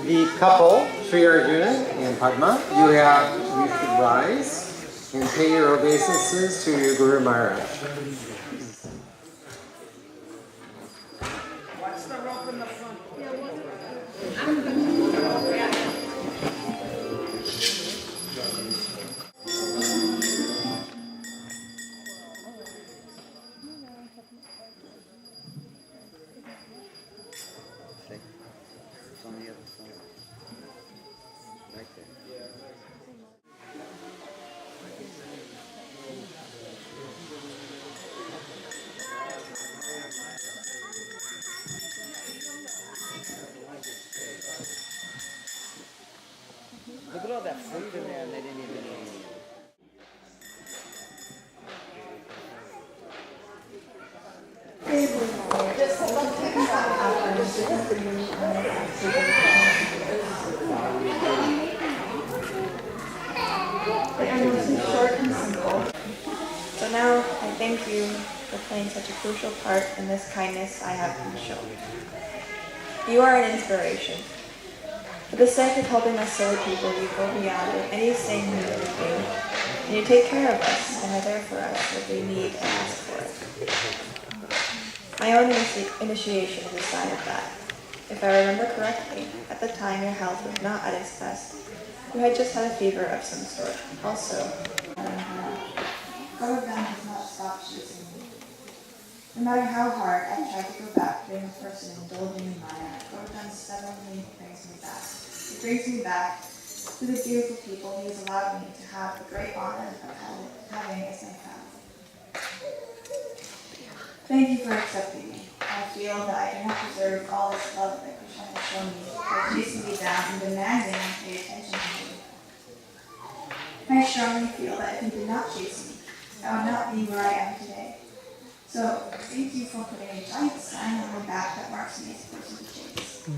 The couple, Sri Arjuna and Padma, you should rise and pay your obeisances to your Guru Maharaj. Watch the rope in the front. On the other side. Right there. Look at all that fruit in there and they didn't even eat any of it. So now I thank you for playing such a crucial part in this kindness I have been shown. You are an inspiration. For the sake of helping us silly people, you go beyond anything we would do, and you take care of us and are there for us if we need and ask for it. My own initiation is a sign of that. If I remember correctly, at the time your health was not at its best. You had just had a fever of some sort. Also, Govardhan has not stopped chasing me. No matter how hard I try to go back, being a person indulging in Maya, Govardhan stubbornly brings me back. It brings me back to the beautiful people he has allowed me to have the great honor of having as my family. Thank you for accepting me. I feel that I do not deserve all this love that Krishna has shown me by chasing me down and demanding I pay attention to me. I strongly feel that if he did not chase me, I would not be where I am today. So, thank you for putting a giant sign on my back that marks me as a person to chase.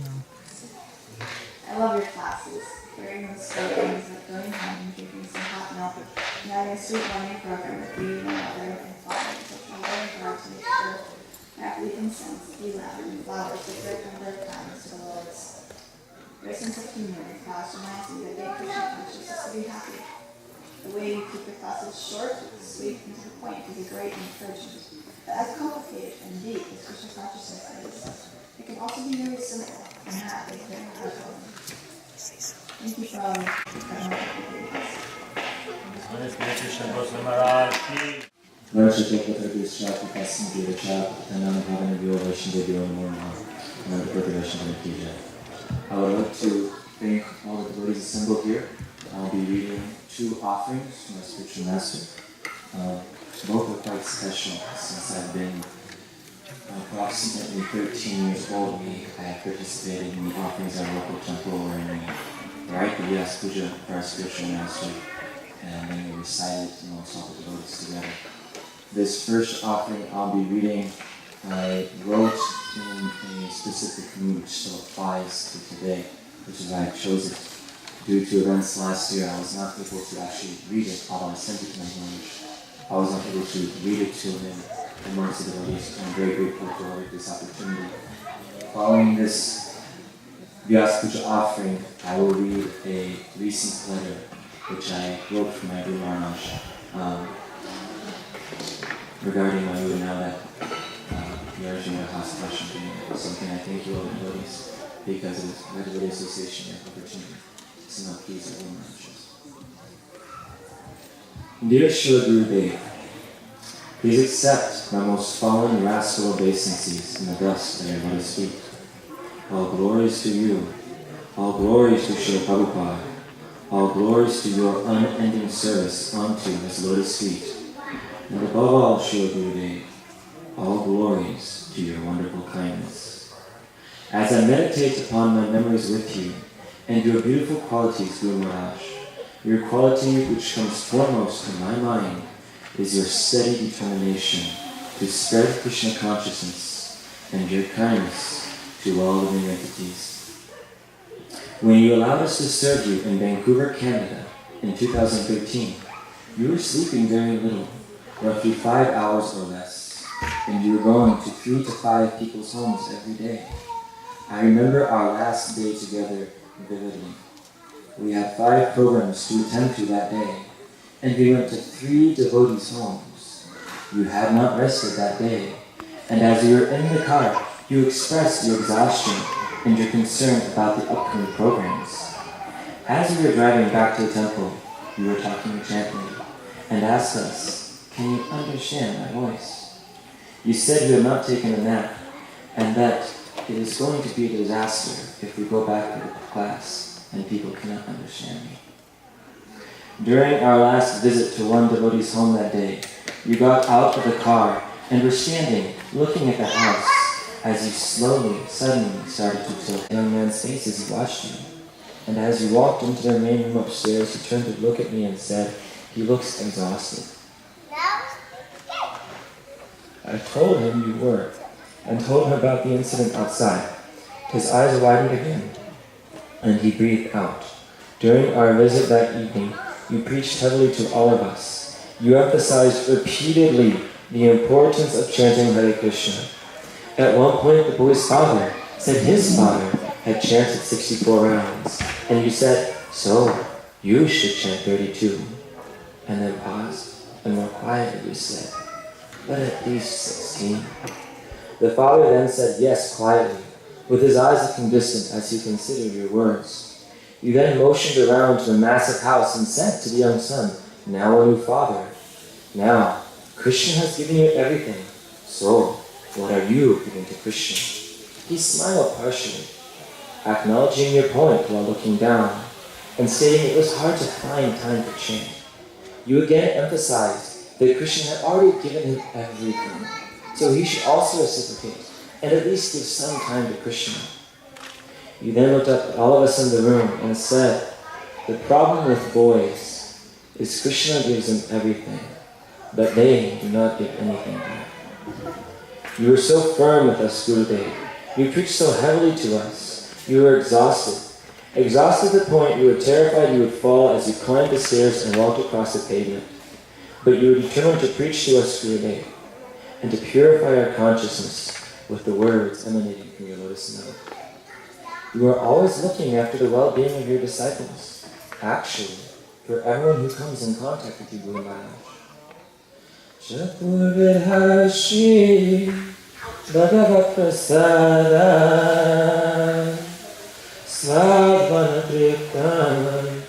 I love your classes, wearing those slogans like going home and drinking some hot milk, and having a sweet learning program with you, my mother, and father, which I'm very hard to make sure happily incense, lamp, and flowers with their number of times to the Lord's. Your sense of humor in class reminds me that being Krishna conscious is to be happy. The way you keep your classes short, sweet, and to the point is a great encouragement. But as complicated and deep as Krishna consciousness is, it can also be very simple and happy and very heartfelt. Thank you for all your I would like to thank all the devotees assembled here. I'll be reading two offerings from my spiritual master. Both are quite special since I've been approximately 13 years old. I have participated in the offerings at a local temple where I could ask puja for our spiritual master, and then we recite it amongst all the devotees together. This first offering I'll be reading, I wrote in a specific mood, which still applies to today, which is why I chose it. Due to events last year, I was not able to actually read it, although I sent it to my language. I was not able to read it to him amongst the devotees. I'm very grateful for this opportunity. Following this Vyasa Puja offering, I will read a recent letter which I wrote for my Guru Maharaj regarding my Guru now that the Arjuna has questioned me. Something I thank you all the devotees because of my devotee association and opportunity. Dear Srila Gurudev, please accept my most fallen rascal obeisances in the dust at your lotus feet. All glories to you, all glories to Srila Prabhupada, all glories to your unending service unto his lotus feet, and above all, Srila Gurudev, all glories to your wonderful kindness. As I meditate upon my memories with you, and your beautiful qualities, Guru Maharaj, your quality which comes foremost in my mind is your steady determination to spread Krishna consciousness and your kindness to all living entities. When you allowed us to serve you in Vancouver, Canada in 2013, you were sleeping very little, roughly 5 hours or less, and you were going to 3 to 5 people's homes every day. I remember our last day together vividly. We had 5 programs to attend to that day, and we went to 3 devotees' homes. You had not rested that day, and as you were in the car, you expressed your exhaustion and your concern about the upcoming programs. As you were driving back to the temple, you were talking gently and asked us, "Can you understand my voice?" You said you had not taken a nap and that it is going to be a disaster if we go back to the class and people cannot understand me. During our last visit to one devotee's home that day, you got out of the car and were standing, looking at the house, as you suddenly started to tilt the young man's face as he watched you. And as you walked into the main room upstairs, he turned to look at me and said, "He looks exhausted." I told him you were, and told him about the incident outside. His eyes widened again, and he breathed out. During our visit that evening, you preached heavily to all of us. You emphasized repeatedly the importance of chanting Hare Krishna. At one point, the boy's father said his father had chanted 64 rounds, and you said, "So, you should chant 32. And then paused, and more quietly you said, "But at least 16. The father then said yes quietly, with his eyes looking distant as he considered your words. You then motioned around to the massive house and said to the young son, "Now a new father. Now, Krishna has given you everything. So, what are you giving to Krishna?" He smiled partially, acknowledging your point while looking down, and stating it was hard to find time to chant. You again emphasized that Krishna had already given him everything, so he should also reciprocate, and at least give some time to Krishna. You then looked up at all of us in the room and said, "The problem with boys is Krishna gives them everything, but they do not give anything back." You were so firm with us, Gurudev. You preached so heavily to us. You were exhausted. Exhausted to the point you were terrified you would fall as you climbed the stairs and walked across the pavement. But you were determined to preach to us, Gurudev, and to purify our consciousness with the words emanating from your lotus mouth. You are always looking after the well-being of your disciples. Actually, for everyone who comes in contact with you, Guru Maharaj. Chaturvidhashi Bhagavat Prasada Svadvana Priyakam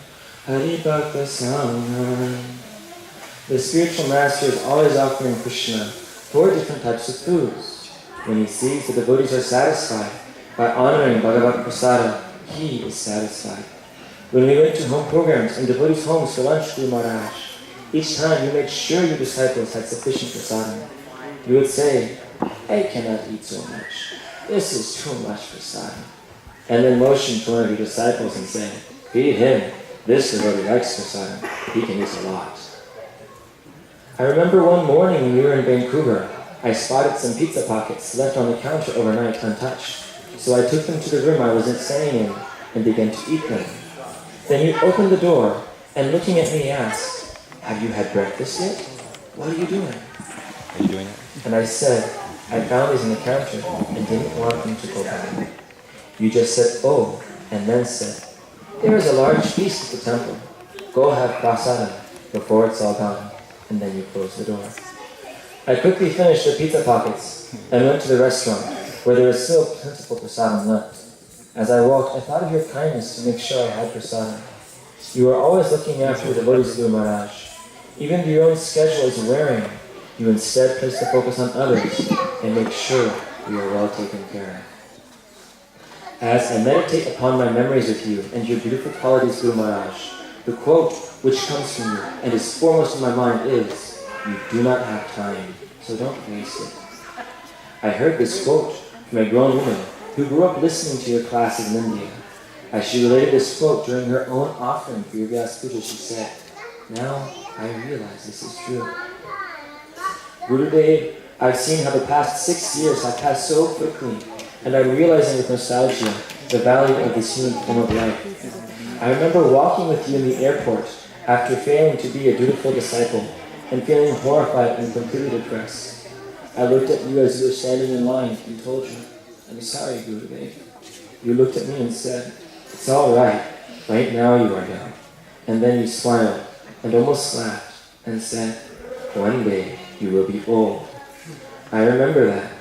Haribhakta Sangham. The spiritual master is always offering Krishna 4 different types of foods. When he sees the devotees are satisfied by honoring Bhagavat Prasada, he is satisfied. When we went to home programs and devotees' homes for lunch, Guru Maharaj, each time you made sure your disciples had sufficient prasadam. You would say, "I cannot eat so much. This is too much prasadam." And then motion to one of your disciples and say, "Feed him. This devotee likes prasadam. He can eat a lot." I remember one morning when we were in Vancouver, I spotted some pizza pockets left on the counter overnight untouched. So I took them to the room I was staying in and began to eat them. Then you opened the door and looking at me asked, "Have you had breakfast yet? What are you doing?" Are you doing it? And I said, "I found these on the counter and didn't want them to go bad." You just said, "Oh," and then said, "There is a large feast at the temple. Go have prasadam before it's all gone." And then you closed the door. I quickly finished the pizza pockets and went to the restaurant where there was still plentiful prasadam left. As I walked, I thought of your kindness to make sure I had prasadam. You are always looking after the devotees, Guru Maharaj. Even though your own schedule is wearing, you instead place the focus on others and make sure we are well taken care of. As I meditate upon my memories with you and your beautiful qualities, Guru Maharaj, the quote which comes from you and is foremost in my mind is, "You do not have time, so don't waste it." I heard this quote from a grown woman who grew up listening to your classes in India. As she related this quote during her own offering for your Vyas Puja, she said, "Now I realize this is true." Gurudev, I've seen how the past 6 years have passed so quickly, and I'm realizing with nostalgia the value of this human form of life. I remember walking with you in the airport after failing to be a dutiful disciple and feeling horrified and completely depressed. I looked at you as you were standing in line and told you, "I'm sorry, Gurudev." You looked at me and said, It's all right. Right now you are young. And then you smiled and almost laughed and said, one day you will be old. I remember that.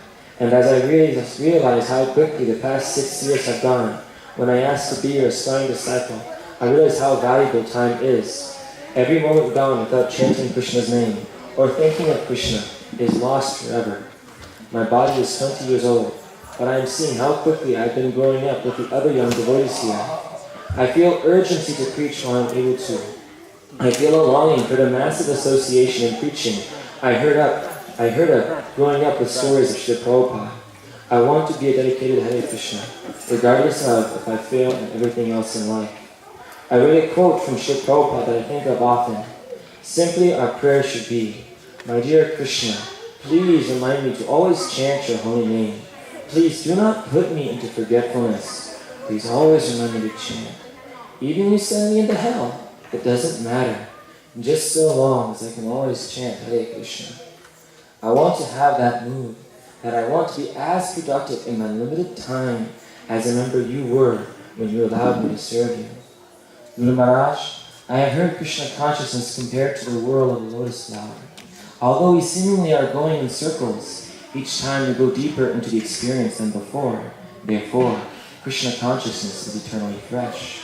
And as I realized how quickly the past 6 years have gone, when I asked to be your aspiring disciple, I realized how valuable time is. Every moment gone without chanting Krishna's name or thinking of Krishna is lost forever. My body is 20 years old, but I am seeing how quickly I've been growing up with the other young devotees here. I feel urgency to preach while I'm able to. I feel a longing for the massive association in preaching I heard of growing up with stories of Srila Prabhupada. I want to be a dedicated Hare Krishna, regardless of if I fail in everything else in life. I read a quote from Srila Prabhupada that I think of often. Simply our prayer should be, my dear Krishna, please remind me to always chant your holy name. Please do not put me into forgetfulness. Please always remind me to chant. Even if you send me into hell, it doesn't matter. Just so long as I can always chant Hare Krishna. I want to have that mood, that I want to be as productive in my limited time as I remember you were when you allowed me to serve you. Guru Maharaj, I have heard Krishna consciousness compared to the whirl of a lotus flower. Although we seemingly are going in circles, each time we go deeper into the experience than before. Therefore, Krishna consciousness is eternally fresh.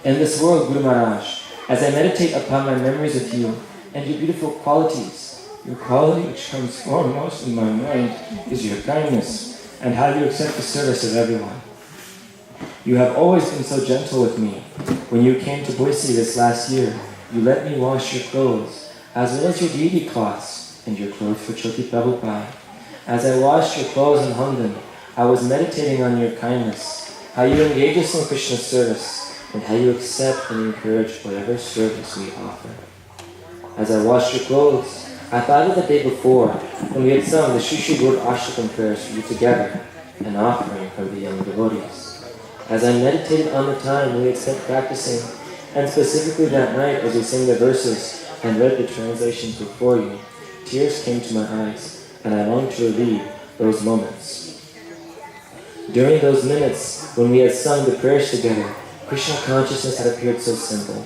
In this world, Guru Maharaj, as I meditate upon my memories of you and your beautiful qualities, your quality which comes foremost in my mind is your kindness and how you accept the service of everyone. You have always been so gentle with me. When you came to Boise this last year, you let me wash your clothes, as well as your deity cloths and your clothes for Choti Prabhupada. As I washed your clothes and hung them, I was meditating on your kindness, how you engage us in Krishna's service, and how you accept and encourage whatever service we offer. As I washed your clothes, I thought of the day before, when we had sung the Shri Shri Guru Ashtakam prayers for you together, an offering from the young devotees. As I meditated on the time we had spent practicing, and specifically that night as we sang the verses and read the translations before you, tears came to my eyes, and I longed to relive those moments. During those minutes when we had sung the prayers together, Krishna consciousness had appeared so simple.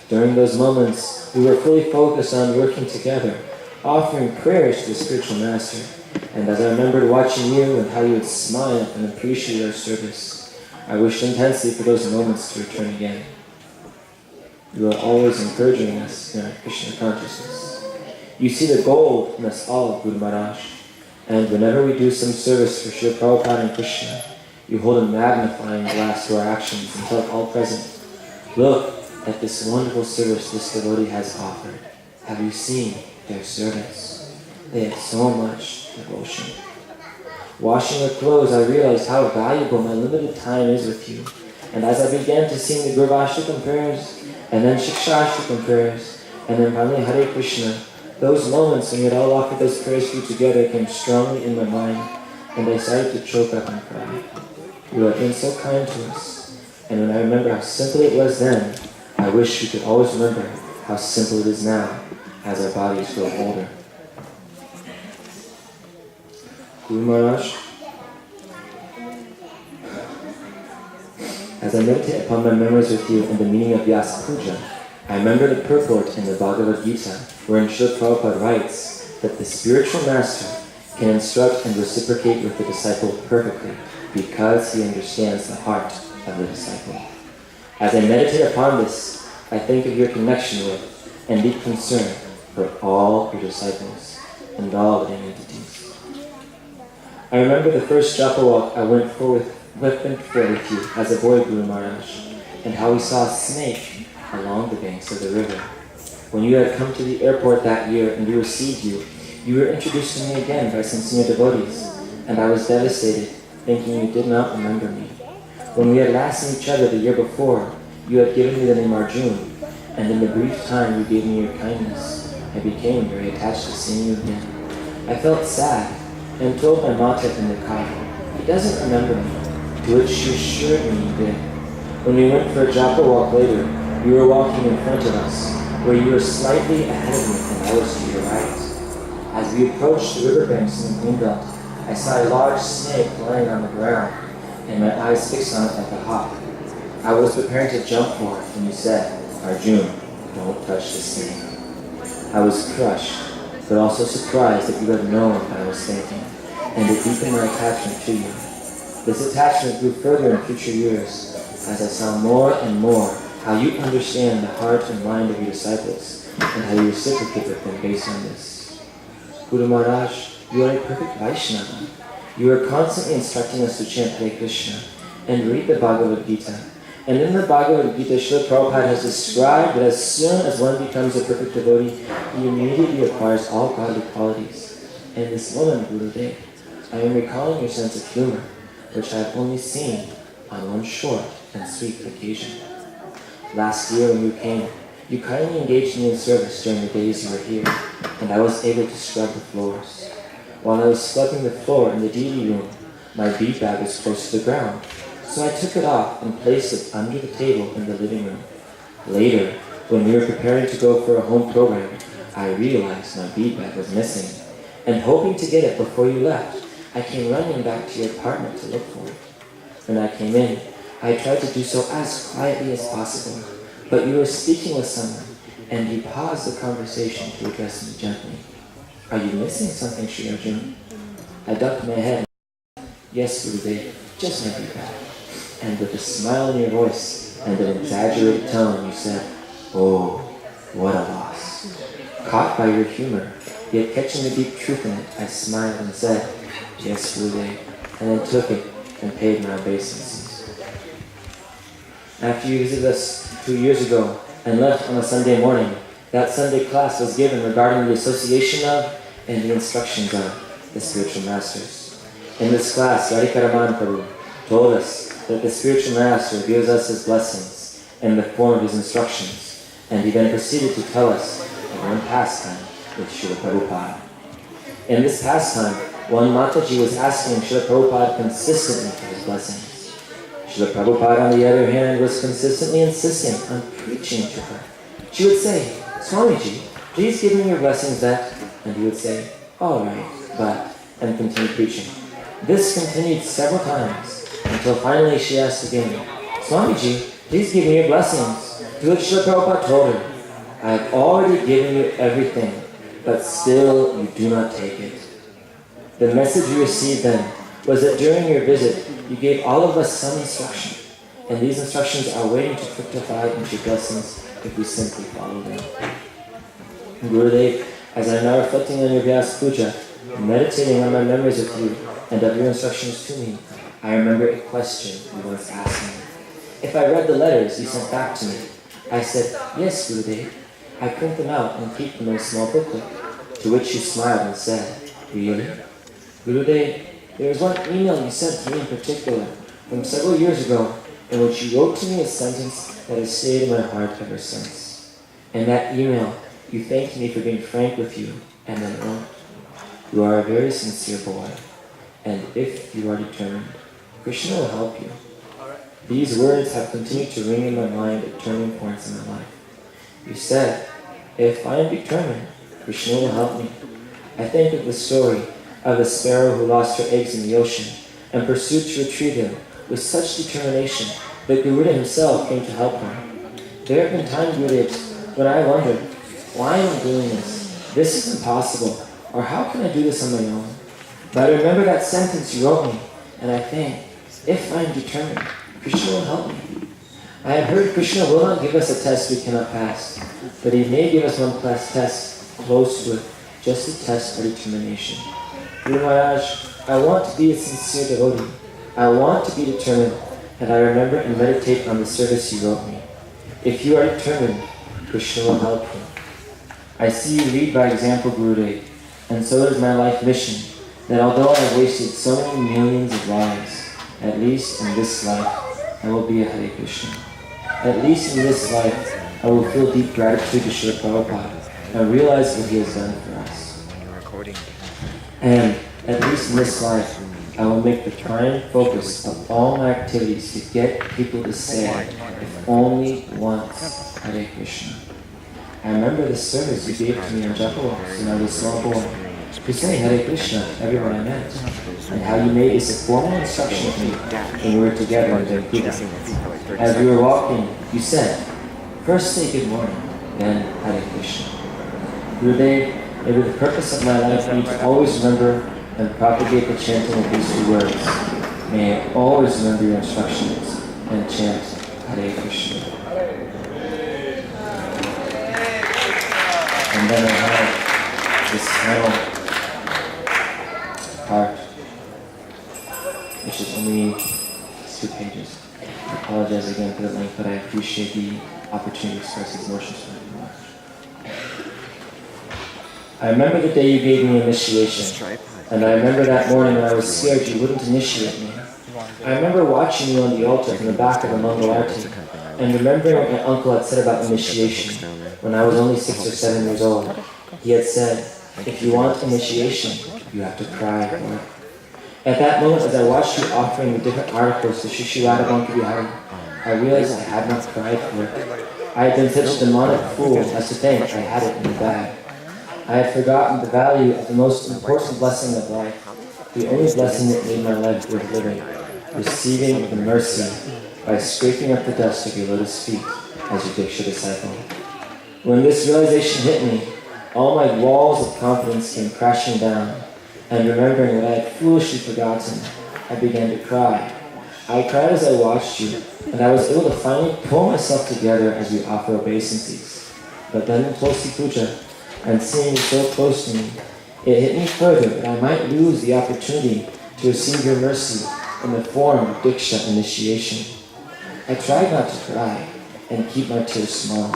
During those moments, we were fully focused on working together, offering prayers to the spiritual master. And as I remembered watching you and how you would smile and appreciate our service, I wished intensely for those moments to return again. You are always encouraging us in our Krishna consciousness. You see the gold in us all, Guru Maharaj. And whenever we do some service for Srila Prabhupada and Krishna, you hold a magnifying glass to our actions and tell all present, look at this wonderful service this devotee has offered. Have you seen their service? They have so much devotion. Washing your clothes, I realized how valuable my limited time is with you. And as I began to sing the Gurvashtakam prayers, and then Shikshashtakam prayers, and then finally Hare Krishna, those moments when we had all offered those prayers to you together came strongly in my mind, and I started to choke up and cry. You have been so kind to us, and when I remember how simple it was then, I wish we could always remember how simple it is now as our bodies grow older. Guru Maharaj, as I meditate upon my memories with you and the meaning of Vyasa Puja, I remember the purport in the Bhagavad Gita, wherein Srila Prabhupada writes that the spiritual master can instruct and reciprocate with the disciple perfectly because he understands the heart of the disciple. As I meditate upon this, I think of your connection with and deep concern for all your disciples and all living entities. I remember the first japa walk I went for with you as a boy, Guru Maharaj, and how we saw a snake along the banks of the river. When you had come to the airport that year and we received you, you were introduced to me again by some senior devotees, and I was devastated, thinking you did not remember me. When we had last seen each other the year before, you had given me the name Arjuna, and in the brief time you gave me your kindness, I became very attached to seeing you again. I felt sad, and told my mata in the car, he doesn't remember me, to which she assured me he did. When we went for a japa walk later, you were walking in front of us, where you were slightly ahead of me and I was to your right. As we approached the riverbanks in the Greenbelt, I saw a large snake lying on the ground, and my eyes fixed on it like a hawk. I was preparing to jump for it when you said, Arjuna, don't touch this thing. I was crushed, but also surprised that you had known what I was thinking, and it deepened my attachment to you. This attachment grew further in future years, as I saw more and more how you understand the heart and mind of your disciples, and how you reciprocate with them based on this. Guru Maharaj, you are a perfect Vaishnava. You are constantly instructing us to chant Hare Krishna and read the Bhagavad Gita. And in the Bhagavad Gita, Srila Prabhupada has described that as soon as one becomes a perfect devotee, he immediately acquires all godly qualities. And this moment, Gurudev, I am recalling your sense of humor, which I have only seen on one short and sweet occasion. Last year when you came, you kindly engaged me in service during the days you were here, and I was able to scrub the floors. While I was scrubbing the floor in the deity room, my bead bag was close to the ground, so I took it off and placed it under the table in the living room. Later, when we were preparing to go for a home program, I realized my bead bag was missing, and hoping to get it before you left, I came running back to your apartment to look for it. When I came in, I tried to do so as quietly as possible, but you were speaking with someone, and you paused the conversation to address me gently. Are you missing something, Sri Arjuna? I ducked my head. Yes, Gurudev, just my bead bag. And with a smile in your voice and an exaggerated tone, you said, oh, what a loss. Caught by your humor, yet catching the deep truth in it, I smiled and said, yes, Gurudev, and then took it and paid my obeisances. After you visited us 2 years ago and left on a Sunday morning, that Sunday class was given regarding the association of and the instructions of the spiritual masters. In this class, Radhikaraman Prabhu told us that the spiritual master gives us his blessings in the form of his instructions, and he then proceeded to tell us of one pastime with Srila Prabhupada. In this pastime, one Mataji was asking Srila Prabhupada consistently for his blessings. Srila Prabhupada, on the other hand, was consistently insisting on preaching to her. She would say, Swamiji, please give me your blessings that, and he would say, all right, but, and continue preaching. This continued several times, until finally she asked again, Swamiji, please give me your blessings. To which Srila Prabhupada told her, I have already given you everything, but still you do not take it. The message you received then was that during your visit, you gave all of us some instruction, and these instructions are waiting to fructify into blessings if we simply follow them. Gurudev, as I am now reflecting on your Vyas Puja, meditating on my memories of you and of your instructions to me, I remember a question you once asked me. If I read the letters you sent back to me, I said, yes, Gurudev, I print them out and keep them in a small booklet. To which you smiled and said, really? Gurudev, there was one email you sent to me in particular from several years ago in which you wrote to me a sentence that has stayed in my heart ever since. In that email, you thanked me for being frank with you and then wrote, you are a very sincere boy, and if you are determined, Krishna will help you. These words have continued to ring in my mind at turning points in my life. You said, if I am determined, Krishna will help me. I think of the story of the sparrow who lost her eggs in the ocean and pursued to retrieve them with such determination that Garuda himself came to help her. There have been times, Gurudev, when I wondered, why am I doing this? This is impossible, or how can I do this on my own? But I remember that sentence you wrote me, and I think, if I am determined, Krishna will help me. I have heard Krishna will not give us a test we cannot pass, but he may give us one test close to it, just to test our determination. Guru Maharaj, I want to be a sincere devotee. I want to be determined, and I remember and meditate on the service you wrote me. If you are determined, Krishna will help you. I see you lead by example, Gurudev, and so is my life mission, that although I have wasted so many millions of lives, at least in this life, I will be a Hare Krishna. At least in this life, I will feel deep gratitude to Srila Prabhupada and realize what he has done for us. And at least in this life, I will make the prime focus of all my activities to get people to say, if only once, Hare Krishna. I remember the service you gave to me in Japalaks when I was a small boy, to say Hare Krishna everyone I met, and how you made this a formal instruction of me when we were together in Vancouver. As we were walking, you said, first say good morning, then Hare Krishna. Gurudev, may the purpose of my life be to always remember and propagate the chanting of these two words. May I always remember your instructions and chant Hare Krishna. And then I have this final part, which is only 2 pages. I apologize again for the length, but I appreciate the opportunity to express these emotions very much. I remember the day you gave me initiation, and I remember that morning when I was scared you wouldn't initiate me. I remember watching you on the altar from the back of the Mangal Arati, and remembering what my uncle had said about initiation when I was only 6 or 7 years old. He had said, if you want initiation, you have to cry for it. At that moment, as I watched you offering the different articles to Shishiradabanka Bihari, I realized I had not cried for it. I had been such a demonic fool as to think I had it in the bag. I had forgotten the value of the most important blessing of life, the only blessing that made my life worth living, receiving the mercy by scraping up the dust of your lotus feet as your Diksha disciple. When this realization hit me, all my walls of confidence came crashing down, and remembering what I had foolishly forgotten, I began to cry. I cried as I watched you, and I was able to finally pull myself together as we offer obeisances. But then in Tulsi Puja, and seeing you so close to me, it hit me further that I might lose the opportunity to receive your mercy in the form of Diksha initiation. I tried not to cry and keep my tears small,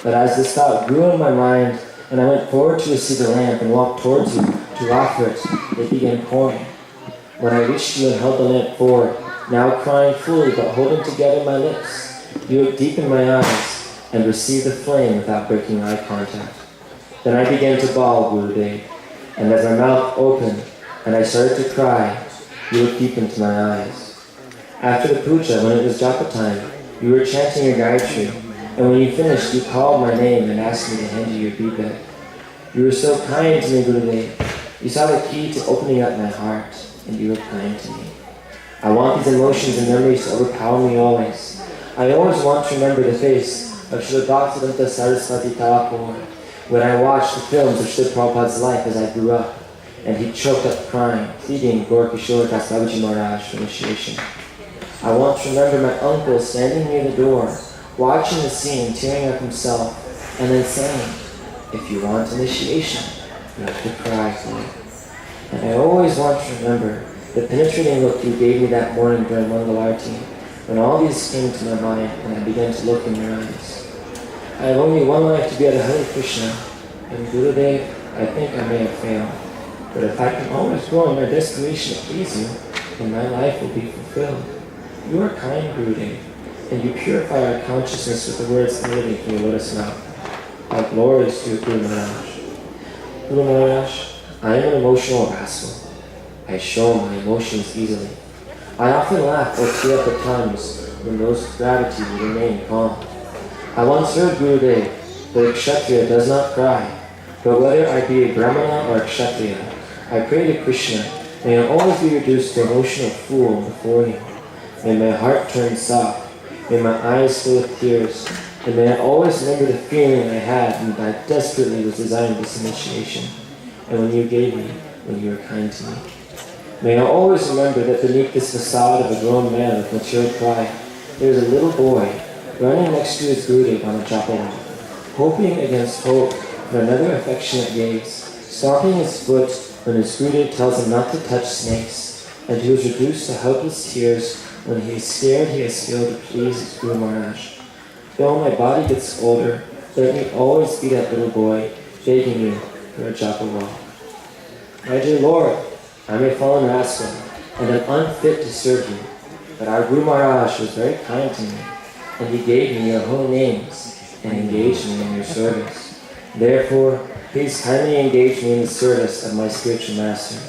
but as this thought grew in my mind, and I went forward to receive the lamp and walked towards you to offer it, it began pouring. When I reached you and held the lamp forward, now crying fully but holding together my lips, you looked deep in my eyes and received the flame without breaking eye contact. Then I began to bawl, Gurudev, and as my mouth opened and I started to cry, you looked deep into my eyes. After the puja, when it was japa time, you were chanting your Gayatri, and when you finished, you called my name and asked me to hand you your bead bag. You were so kind to me, Gurudev. You saw the key to opening up my heart, and you were kind to me. I want these emotions and memories to overpower me always. I always want to remember the face of Srila Bharatanatyam Saraswati Thakur when I watched the films of Srila Prabhupada's life as I grew up, and he choked up crying, pleading Gaur Kishore Das Babaji Maharaj for initiation. I want to remember my uncle standing near the door, watching the scene, tearing up himself, and then saying, if you want initiation, you have to cry for it. And I always want to remember the penetrating look you gave me that morning during Mangalarti, when all these came to my mind and I began to look in your eyes. I have only one life to be at Hare Krishna, and Gurudev, I think I may have failed. But if I can always grow in my destination to please you, then my life will be fulfilled. You are kind, Gurudev, and you purify our consciousness with the words emanating from your lotus mouth. All glories to Guru Maharaj. Guru Maharaj, I am an emotional rascal. I show my emotions easily. I often laugh or tear up at times when those with gravity will remain calm. I once heard Gurudev that a Kshatriya does not cry, but whether I be a Brahmana or a Kshatriya, I pray to Krishna, may I always be reduced to emotional fool before you. May my heart turn soft, may my eyes fill with tears, and may I always remember the feeling I had when I desperately was desiring this initiation, and when you gave me, when you were kind to me. May I always remember that beneath this facade of a grown man with mature pride, there is a little boy running next to his Gurudev on a japa walk, hoping against hope for another affectionate gaze, stomping his foot when his Gurudev tells him not to touch snakes, and who is reduced to helpless tears when he is scared he has failed to please his Guru Maharaj. Though my body gets older, let me always be that little boy begging you for a japa walk. My dear Lord, I am a fallen rascal, and am unfit to serve you, but our Guru Maharaj was very kind to me, and he gave me your holy names, and engaged me in your service. Therefore, please kindly engage me in the service of my spiritual master.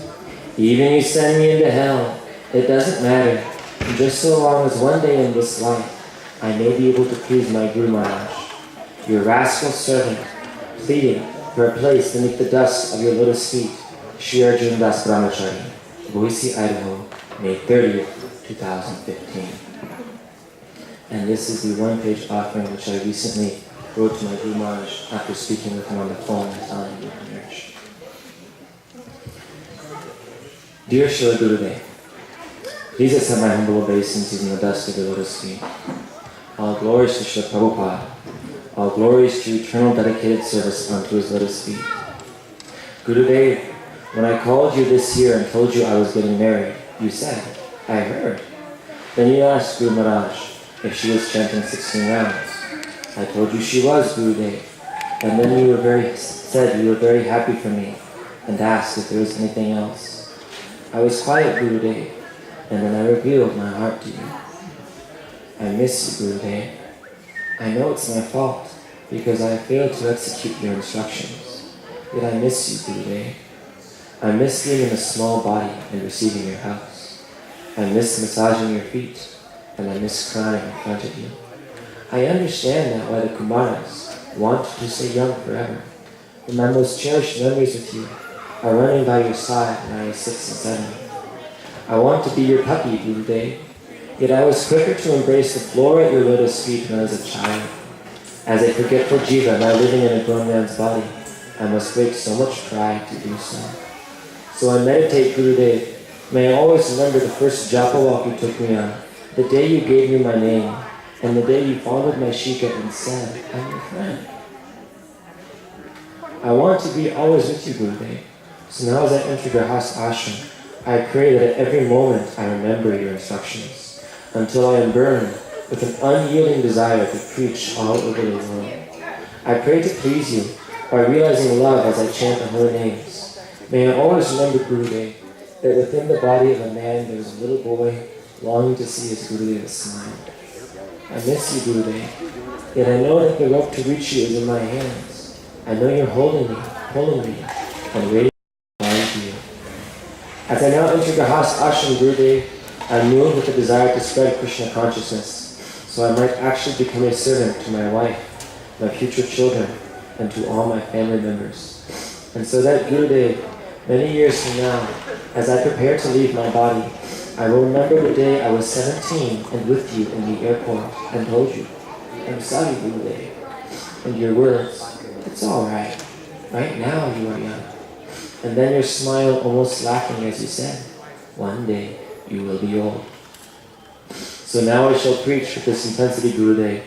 Even you send me into hell, it doesn't matter, just so long as one day in this life, I may be able to please my Guru Maharaj, your rascal servant, pleading for a place beneath the dust of your lotus feet, Sri Arjuna Das Brahmachari, Boise, Idaho, May 30th, 2015. And this is the one-page offering which I recently wrote to my Guru Maharaj after speaking with him on the phone and telling him my marriage. Dear Srila Gurudev, please accept my humble obeisances in the dust of the lotus feet. All glories to Srila Prabhupada. All glories to eternal dedicated service unto his lotus feet. Gurudev, when I called you this year and told you I was getting married, you said, I heard. Then you asked Guru Maharaj if she was chanting 16 rounds. I told you she was, Gurudev. And then you said you were very happy for me and asked if there was anything else. I was quiet, Gurudev, and then I revealed my heart to you. I miss you, Gurudev. I know it's my fault because I failed to execute your instructions. Yet I miss you, Gurudev. I miss being in a small body and receiving your house. I miss massaging your feet, and I miss crying in front of you. I understand now why the Kumaras want to stay young forever. And my most cherished memories with you are running by your side when I was 6 and 7. I want to be your puppy, Gurudev. Yet I was quicker to embrace the floor at your lotus feet when I was a child. As a forgetful jiva now living in a grown man's body, I must break so much pride to do so. So I meditate, Gurudev. May I always remember the first japa walk you took me on, the day you gave me my name, and the day you followed my shika and said, I'm your friend. I want to be always with you, Gurudev. So now as I enter Grahastha ashram, I pray that at every moment I remember your instructions, until I am burned with an unyielding desire to preach all over the world. I pray to please you by realizing love as I chant the holy names. May I always remember, Gurudev, that within the body of a man there is a little boy longing to see his Gurudev smile. I miss you, Gurudev, yet I know that the rope to reach you is in my hands. I know you're holding me, pulling me, and waiting to find you. As I now enter Grahastha ashram, Gurudev, I'm moved with the desire to spread Krishna consciousness, so I might actually become a servant to my wife, my future children, and to all my family members. And so that, Gurudev, many years from now, as I prepare to leave my body, I will remember the day I was 17 and with you in the airport and told you, I'm sorry, Gurudev. And your words, it's all right. Right now you are young. And then your smile almost laughing as you said, one day you will be old. So now I shall preach with this intensity, Gurudev,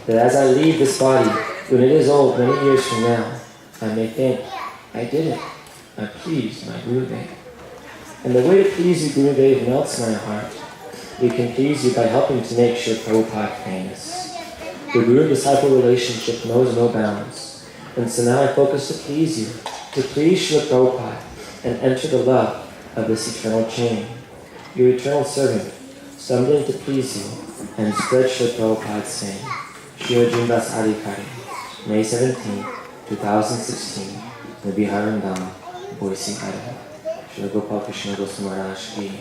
that as I leave this body, when it is old many years from now, I may think, I did it. I pleased my Gurudev. And the way to please you, Gurudev, melts my heart. We can please you by helping to make Srila Prabhupada famous. The Guru-disciple relationship knows no bounds. And so now I focus to please you, to please Srila Prabhupada, and enter the love of this eternal chain. Your eternal servant, stumbling to please you, and spread Srila Prabhupada's fame. Shri Arjuna's Adhikari, May 17, 2016, in the Bihar Dhama, Boise, Idaho. Shri Gopal Krishna Goswami Maharaj ki.